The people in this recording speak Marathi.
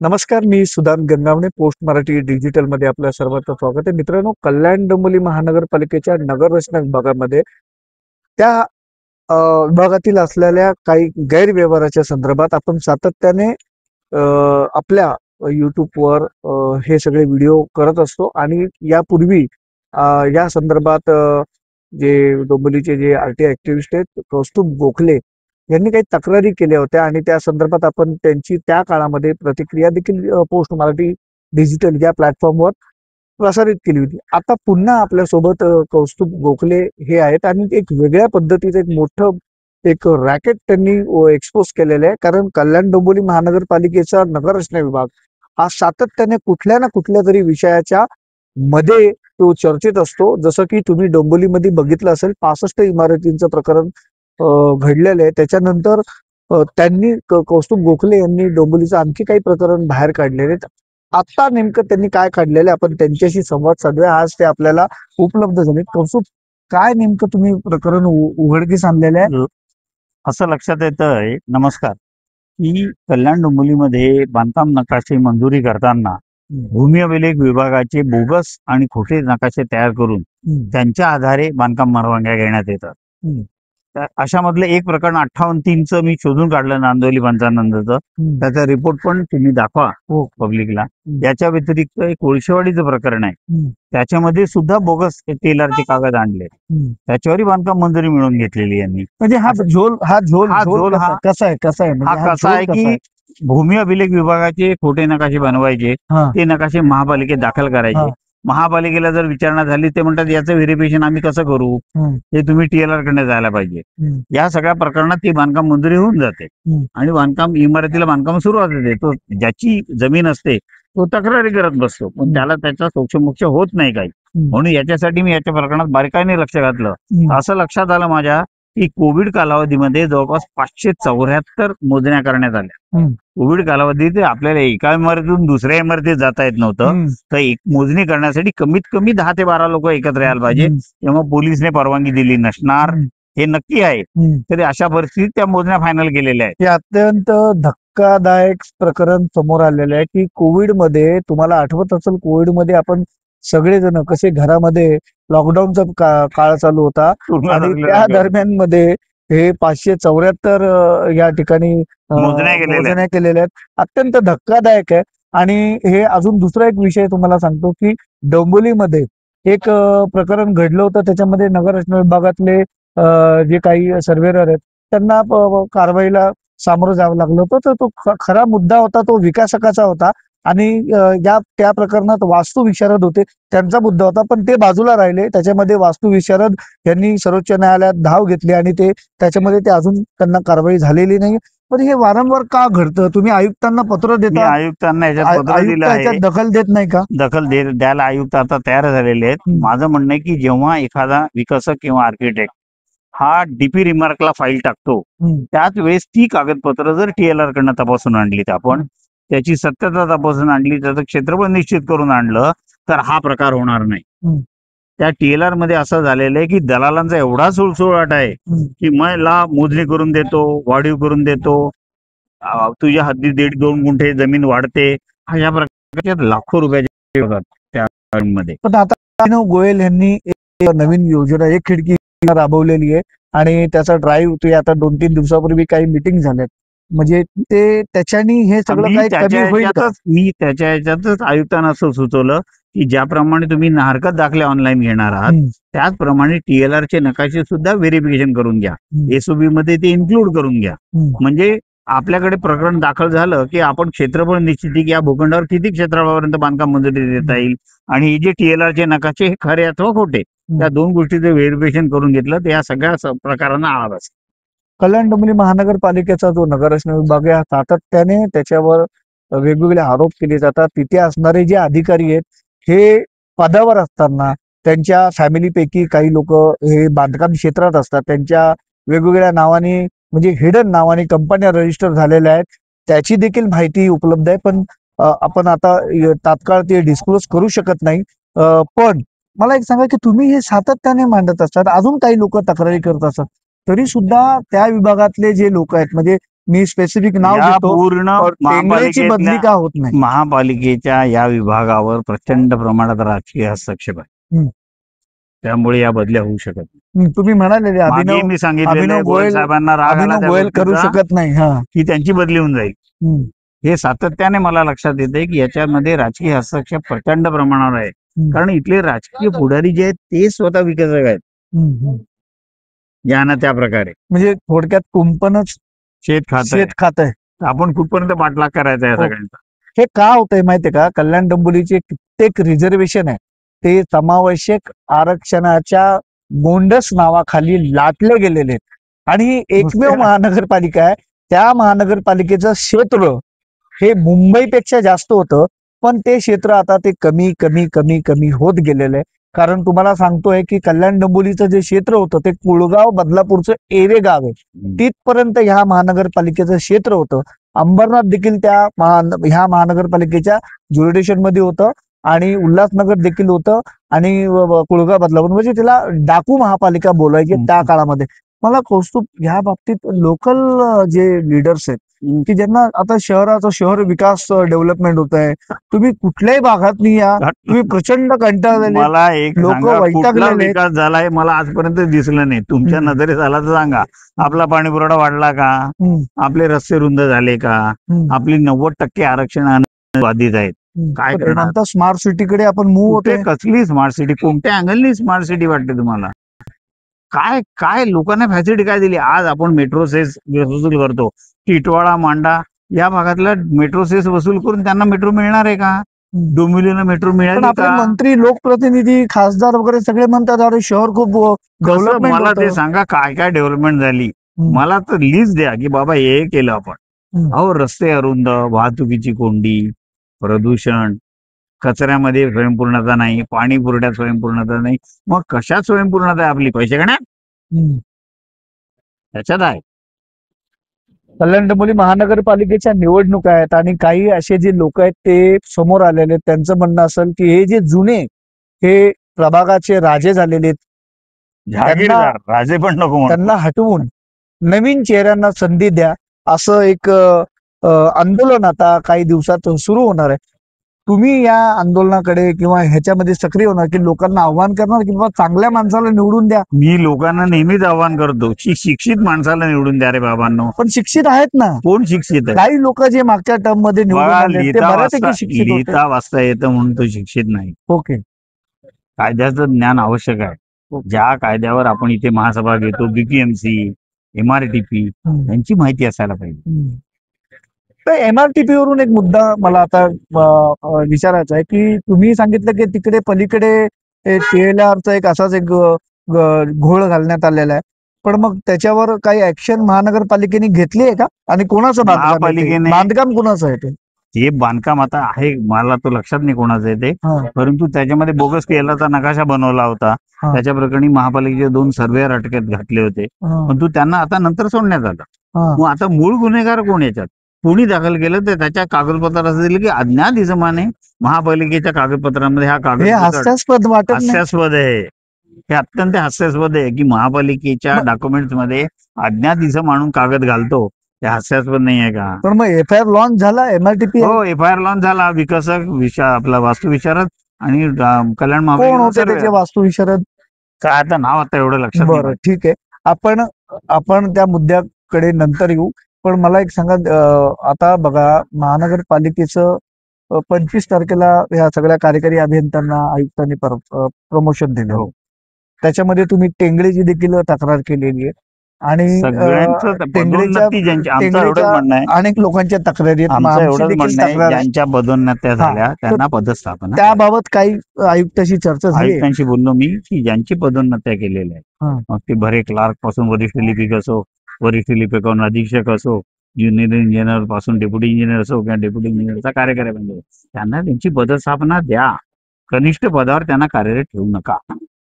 नमस्कार, मी सुदाम गंगावणे. पोस्ट मराठी डिजिटल मध्ये आपल्या सर्वांचं स्वागत आहे. मित्रांनो, कल्याण डोंबिवली महानगरपालिकेच्या नगररचना विभागामध्ये त्या विभागातील असलेल्या काही गैरव्यवहाराच्या संदर्भात आपण सातत्याने आपल्या युट्यूबवर हे सगळे व्हिडिओ करत असतो. आणि यापूर्वी या संदर्भात जे डोंबिवलीचे जे आरटीआय ऍक्टिव्हिस्ट आहेत कौस्तुभ गोखले यांनी काही तक्रारी केल्या होत्या आणि त्या संदर्भात आपण त्यांची त्या काळामध्ये प्रतिक्रिया देखील पोस्ट मराठी डिजिटल या प्लॅटफॉर्मवर प्रसारित केली होती. आता पुन्हा आपल्यासोबत कौस्तुभ गोखले हे आहेत आणि एक वेगळ्या पद्धतीचं एक मोठं एक रॅकेट त्यांनी एक्सपोज केलेलं आहे. कारण कल्याण डोंबिवली महानगरपालिकेचा नगररचना विभाग हा सातत्याने कुठल्या ना कुठल्या तरी विषयाच्या मध्ये तो चर्चेत असतो. जसं की तुम्ही डोंबिवलीमध्ये बघितलं असेल, 65 इमारतींचं प्रकरण घडलेलं आहे. त्याच्यानंतर त्यांनी कौस्तुभ गोखले यांनी डोंबिवलीचं आणखी काही प्रकरण बाहेर काढलेले आहेत. आता नेमकं त्यांनी काय काढलेलं आहे आपण त्यांच्याशी संवाद साधूया. आज ते आपल्याला उपलब्ध झाले. कौस्तुभ, काय नेमकं तुम्ही प्रकरण उघडकीस आणलेलं आहे? असं लक्षात येतंय, नमस्कार, की कल्याण डोंबिवलीमध्ये बांधकाम नकाशे मंजुरी करताना भूमी अभिलेख विभागाचे बोगस आणि खोटे नकाशे तयार करून त्यांच्या आधारे बांधकाम परवानग्या घेण्यात येतात. तर अशामधलं एक प्रकरण 58-3चं मी शोधून काढलं, नांदोली पंचानंदचं. त्याचा रिपोर्ट पण तुम्ही दाखवा पब्लिकला. याच्या व्यतिरिक्त एक कोळशेवाडीचं प्रकरण आहे, त्याच्यामध्ये सुद्धा बोगस टेलरचे कागद आणले, त्याच्यावरही बांधकाम मंजुरी मिळवून घेतलेली यांनी. म्हणजे हा झोल कसा आहे की भूमी अभिलेख विभागाचे खोटे नकाशे बनवायचे, ते नकाशे महापालिकेत दाखल करायचे. महापालिकेला जर विचारणा झाली ते म्हणतात याचं व्हेरिफिकेशन आम्ही कसं करू, हे तुम्ही टीएलआर कडे जायला पाहिजे. या सगळ्या प्रकरणात ती बांधकाम मंजुरी होऊन जाते आणि बांधकाम इमारतीला बांधकाम सुरुवात होते. तो ज्याची जमीन असते तो तक्रारी करत बसतो, पण त्याला त्याचा सोक्षमोक्ष होत नाही काही. म्हणून याच्यासाठी मी याच्या प्रकरणात बारकाईने लक्ष घातलं. असं लक्षात आलं माझ्या की कोविड कालावधीमध्ये जवळपास 574 मोजण्या करण्यात आल्या. कोविड कालावधीत आपल्याला एका इमारतीतून दुसऱ्या इमारतीत जाता येत नव्हतं, तर एक मोजणी करण्यासाठी कमीत कमी 10 ते 12 लोक एकत्र यायला पाहिजे. तेव्हा पोलिसने परवानगी दिली नसणार हे नक्की आहे. तरी अशा परिस्थितीत त्या मोजण्या फायनल केलेल्या आहेत. हे अत्यंत धक्कादायक प्रकरण समोर आलेलं आहे की कोविडमध्ये, तुम्हाला आठवत असेल, कोविडमध्ये आपण सगळेजण कसे घरामध्ये, लॉकडाऊनचा काळ चालू होता आणि त्या दरम्यान मध्ये हे 574 या ठिकाणी मोजण्या केलेल्या आहेत. अत्यंत धक्कादायक आहे. आणि हे अजून दुसरा एक विषय तुम्हाला सांगतो की डोंबिवलीमध्ये एक प्रकरण घडलं होतं. त्याच्यामध्ये नगररचना विभागातले जे काही सर्वेअर आहेत त्यांना कारवाईला सामोरं जावं लागलं होतं. तर तो खरा मुद्दा होता तो विकासकाचा होता आणि त्या प्रकरणात वास्तू विशारद होते, त्यांचा मुद्दा होता, पण ते बाजूला राहिले. त्याच्यामध्ये वास्तू विशारद यांनी सर्वोच्च न्यायालयात धाव घेतली आणि त्याच्यामध्ये अजून त्यांना कारवाई झालेली नाही. पण हे वारंवार का घडतं? तुम्ही आयुक्तांना पत्र देता, आयुक्तांना याच्यात दखल देत नाही का? दखल द्यायला आयुक्त आता तयार झालेले आहेत. माझं म्हणणं आहे की जेव्हा एखादा विकासक किंवा आर्किटेक्ट हा डीपी रिमार्कला फाईल टाकतो, त्याच वेळेस ती कागदपत्र जर टीएलआर कडनं तपासून आणलीत, आपण त्याची सत्यता तपासून आणली, त्याचं क्षेत्रफळ निश्चित करून आणलं, तर हा प्रकार होणार नाही. त्या टीएलआर मध्ये असं झालेलं आहे की दलालांचा एवढा सुळसुळाट आहे की मला मोजणी करून देतो, वाढीव करून देतो, तुझ्या हद्दीत 1.5-2 गुंठे जमीन वाढते, अशा प्रकारच्या लाखो रुपयाचे होतात त्या मध्ये. पण आता गोयल यांनी एक नवीन योजना, एक खिडकी राबवलेली आहे आणि त्याचा ड्राईव्ह आता 2-3 दिवसापूर्वी काही मीटिंग झाल्यात. म्हणजे ते त्याच्यानी हे सगळं काही कमी होईल का? मी त्याच्या याच्यातच आयुक्तांना असं सुचवलं की ज्याप्रमाणे तुम्ही नाहरकत दाखले ऑनलाईन घेणार आहात, त्याचप्रमाणे टीएलआर चे नकाशे सुद्धा व्हेरिफिकेशन करून घ्या, एसओबी मध्ये ते इन्क्लूड करून घ्या. म्हणजे आपल्याकडे प्रकरण दाखल झालं की आपण क्षेत्रफळ निश्चिती की या भूखंडावर किती क्षेत्रफळापर्यंत बांधकाम मंजुरी देता येईल आणि हे जे टीएलआर चे नकाशे हे खरे अथवा खोटे, त्या 2 गोष्टीचं व्हेरिफिकेशन करून घेतलं तर या सगळ्या प्रकारांना आळा बसेल. कल्याण डोंबिवली महानगरपालिकेचा जो नगररचना विभाग आहे सातत्याने त्याच्यावर वेगवेगळे आरोप केले जातात. तिथे असणारे जे अधिकारी आहेत हे पदावर असताना त्यांच्या फॅमिलीपैकी काही लोक हे बांधकाम क्षेत्रात असतात, त्यांच्या वेगवेगळ्या नावाने म्हणजे हिडन नावाने कंपन्या रजिस्टर झालेल्या आहेत, त्याची देखील माहिती उपलब्ध आहे. पण आपण आता तात्काळ ते डिस्क्लोज करू शकत नाही. पण मला एक सांगा की तुम्ही हे सातत्याने मांडत असतात, अजून काही लोक तक्रारी करत असतात, तरी सुद्धा त्या विभागातले जे लोक आहेत, म्हणजे मी स्पेसिफिक नाव या घेतो, पूर्ण टेंगळेची बदली का होत नाही? महापालिकेच्या या विभागावर प्रचंड प्रमाणात राजकीय हस्तक्षेप आहे. त्यामुळे या बदल्या होऊ शकत नाही. तुम्ही म्हणाले मागे मी सांगितलेलं अभिनव गोयल साहेबांना राग आला अभिनव त्या गोयल करू गोष्टीचा शकत नाही की त्यांची बदली होऊन जाईल. हे सातत्याने मला लक्षात येते की याच्यामध्ये राजकीय हस्तक्षेप प्रचंड प्रमाणावर आहे. कारण इथले राजकीय पुढारी जे आहेत ते स्वतः विकसक आहेत या ना त्या प्रकारे. म्हणजे थोडक्यात कुंपणच शेत खात आहे. आपण कुठपर्यंत पाठलाग करायचा आहे सगळ्यांचा? हे का होतंय माहितीये का? कल्याण डोंबिवलीचे कित्येक रिझर्वेशन आहे ते समावेशक आरक्षणाच्या बोंडस नावाखाली लाटले गेलेले आहेत आणि एकमेव महानगरपालिका आहे, त्या महानगरपालिकेचं क्षेत्र हे मुंबईपेक्षा जास्त होतं, पण ते क्षेत्र आता ते कमी कमी कमी कमी होत गेलेलं आहे. कारण तुम्हाला सांगतोय की कल्याण डोंबिवलीचं जे क्षेत्र होतं ते कुळगाव बदलापूरचं एरे गाव आहे, तिथपर्यंत ह्या महानगरपालिकेचं क्षेत्र होतं. अंबरनाथ देखील ह्या महानगरपालिकेच्या ज्युरिडिक्शन मध्ये होतं आणि उल्हासनगर देखील होतं आणि कुळगाव बदलापूर म्हणजे तिला डाकू महापालिका बोलायची त्या काळामध्ये. मला कौस्तुभ ह्या बाबतीत लोकल जे लीडर्स आहेत की ज्यांना आता शहर विकास डेव्हलपमेंट होत आहे, तुम्ही कुठल्याही भागात नाही या, तुम्ही प्रचंड कंटाळलेले, मला एक लोक वैतागलेले. विकास झालाय मला आजपर्यंत दिसलं नाही. तुमच्या नजरेत आला तर सांगा. आपला पाणीपुरवठा वाढला का? आपले रस्ते रुंद झाले का? आपली 90% आरक्षण बाधित आहेत. काय करणार? स्मार्ट सिटीकडे आपण मूव्ह होते. कसली स्मार्ट सिटी? कोणत्या अँगलनी स्मार्ट सिटी वाटते तुम्हाला? काय काय लोकांना फॅसिलिटी काय दिली? आज आपण मेट्रो सेस वसूल करतो. टिटवाळा मांडा या भागातला मेट्रो सेस वसूल करून त्यांना मेट्रो मिळणार आहे का? डोंबिवलीला मेट्रो मिळाली का? मंत्री, लोकप्रतिनिधी, खासदार वगैरे सगळे म्हणतात अरे शहर खूप डेव्हलपमेंट. मला ते सांगा काय काय डेव्हलपमेंट झाली. मला तर लिस्ट द्या की बाबा हे केलं आपण. अहो रस्ते अरुंद, वाहतुकीची कोंडी, प्रदूषण, कचऱ्यामध्ये स्वयंपूर्णता नाही, पाणी पुरवठ्यात स्वयंपूर्णता नाही. मग कशात स्वयंपूर्णता आहे आपली? पैसे गण्यात? त्याच्यात आहे. कल्याण डोंबिवली महानगरपालिकेच्या निवडणुका आहेत आणि काही असे जे लोक आहेत ते समोर आलेले आहेत. त्यांचं म्हणणं असेल की हे जे जुने हे प्रभागाचे राजे झालेले राजे पण नको, त्यांना हटवून नवीन चेहऱ्यांना संधी द्या, असं एक आंदोलन आता काही दिवसात सुरू होणार आहे. तुम्ही या आंदोलनाकडे किंवा ह्याच्यामध्ये सक्रिय होणार की लोकांना आव्हान करणार की बाबा चांगल्या माणसाला निवडून द्या? मी लोकांना नेहमीच आव्हान करतो की शिक्षित माणसाला निवडून द्या रे बाबांनो. पण शिक्षित आहेत ना? कोण शिक्षित आहे? काही लोक जे मागच्या टर्म मध्ये निवडून आले ते बऱ्यापैकी शिक्षित होते. लिहिता वाचता येतं म्हणून तो शिक्षित नाही. ओके. कायद्याचं ज्ञान आवश्यक आहे. ज्या कायद्यावर आपण इथे महासभा घेतो, बीपीएमसी, MRTP यांची माहिती असायला पाहिजे. तर MRTP वरून एक मुद्दा मला आता विचारायचा आहे की तुम्ही सांगितलं की तिकडे पलीकडे TLRचा एक असाच एक घोळ घालण्यात आलेला आहे, पण मग त्याच्यावर काही ऍक्शन महानगरपालिकेने घेतली आहे का? आणि कोणाचं बांधकाम कोणाचं आहे ते बांधकाम आता आहे मला तो लक्षात नाही कोणाचं आहे ते, परंतु त्याच्यामध्ये बोगस केलाचा नकाशा बनवला होता. त्याच्या प्रकरणी महापालिकेचे 2 सर्वेअर अटकेत घातले होते, परंतु त्यांना आता नंतर सोडण्यात आलं. मग आता मूळ गुन्हेगार कोण याच्यात? कोणी दाखल केलं तर त्याच्या कागदपत्रात असं दिलं की अज्ञात इसमाने महापालिकेच्या कागदपत्रांमध्ये हा कागद हास्यास्पद आहे. हे अत्यंत हास्यास्पद आहे की महापालिकेच्या डॉक्युमेंट्स मध्ये अज्ञात इसम आणून कागद घालतो. हे हास्यास्पद नाही आहे का? पण मग FIR लॉन्च झाला MRTP? हो, FIR लॉन्च झाला. विकसक आपला वास्तुविशारद आणि कल्याण महापालिका वास्तुविशारद काय आता नाव आता एवढं लक्षात. बरं ठीक आहे, आपण त्या मुद्द्याकडे नंतर येऊ. पण मला एक सांगा, आता बघा महानगरपालिकेचं 25 तारखेला ह्या सगळ्या कार्यकारी अभियंत्यांना आयुक्तांनी प्रमोशन दिलं. त्याच्यामध्ये तुम्ही टेंगळेची देखील तक्रार केलेली आहे आणि अनेक लोकांच्या तक्रारी ज्यांच्या पदोन्नत्या झाल्या त्यांना पदस्थापना, त्याबाबत काही आयुक्ताशी चर्चा झाली? आयुक्तांशी बोललो मी की ज्यांची पदोन्नत्या केलेल्या आहेत, मग ते भरे क्लार्क पासून वरिष्ठ लिपिक असो, वरिष्ठ लिपिकांना अधीक्षक असो, ज्युनियर इंजिनियर पासून डेप्युटी इंजिनियर असो किंवा डेप्युटी इंजिनियरचा कार्यकारी म्हणजे त्यांना त्यांची पदस्थापना द्या. कनिष्ठ पदावर त्यांना कार्यरत ठेवू नका.